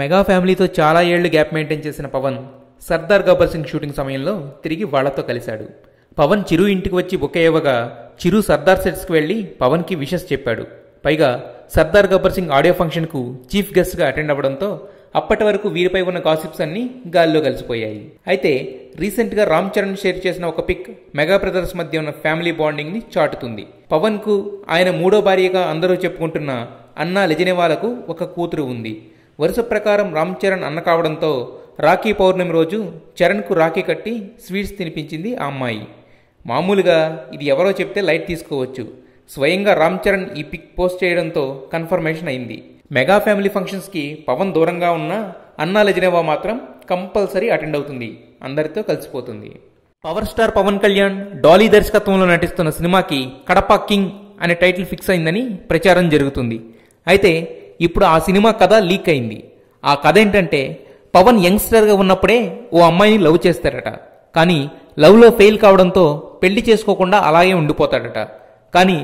Mega ఫ్యామిలీతో చాలా ఏళ్లు గ్యాప్ మెయింటైన్ చేసిన పవన్ సర్దార్ గబ్బర్ సింగ్ షూటింగ్ సమయంలో తిరిగి వాళ్లతో కలిశాడు. పవన్ చిరు ఇంటికి వచ్చి బొకే ఇవ్వగా చిరు సర్దార్ సెట్స్కి వెళ్లి పవన్కి విషెస్ చెప్పాడు. పైగా సర్దార్ గబ్బర్ సింగ్ ఆడియో ఫంక్షన్కు చీఫ్ గెస్ట్గా అటెండ్ అవ్వడంతో అప్పటి వరకు వీరిపై ఉన్న గాసిప్స్ అన్నీ గాల్లో కలిసిపోయాయి. అయితే రీసెంట్గా రామ్ చరణ్ షేర్ చేసిన ఒక పిక్ మెగా బ్రదర్స్ మధ్య ఉన్న ఫ్యామిలీ బాండింగ్ని చాటుతుంది. పవన్కు ఆయన మూడో భార్యగా అందరూ చెప్పుకుంటున్న అన్నా లెజనేవాలకు ఒక కూతురు ఉంది. వరుస ప్రకారం రామ్ చరణ్ అన్న కావడంతో రాఖీ పౌర్ణమి రోజు చరణ్కు రాఖీ కట్టి స్వీట్స్ తినిపించింది ఆ అమ్మాయి. మామూలుగా ఇది ఎవరో చెప్తే లైట్ తీసుకోవచ్చు. స్వయంగా రామ్ చరణ్ ఈ పిక్ పోస్ట్ చేయడంతో కన్ఫర్మేషన్ అయింది. మెగా ఫ్యామిలీ ఫంక్షన్స్కి పవన్ దూరంగా ఉన్న అన్నా లెజనేవా మాత్రం కంపల్సరీ అటెండ్ అవుతుంది, అందరితో కలిసిపోతుంది. పవర్ స్టార్ పవన్ కళ్యాణ్ డాలీ దర్శకత్వంలో నటిస్తున్న సినిమాకి కడప కింగ్ అనే టైటిల్ ఫిక్స్ అయిందని ప్రచారం జరుగుతుంది. అయితే ఇప్పుడు ఆ సినిమా కథ లీక్ అయింది. ఆ కథ ఏంటంటే పవన్ యంగ్స్టర్గా ఉన్నప్పుడే ఓ అమ్మాయిని లవ్ చేస్తాడట. కానీ లవ్లో ఫెయిల్ కావడంతో పెళ్లి చేసుకోకుండా అలాగే ఉండిపోతాడట. కానీ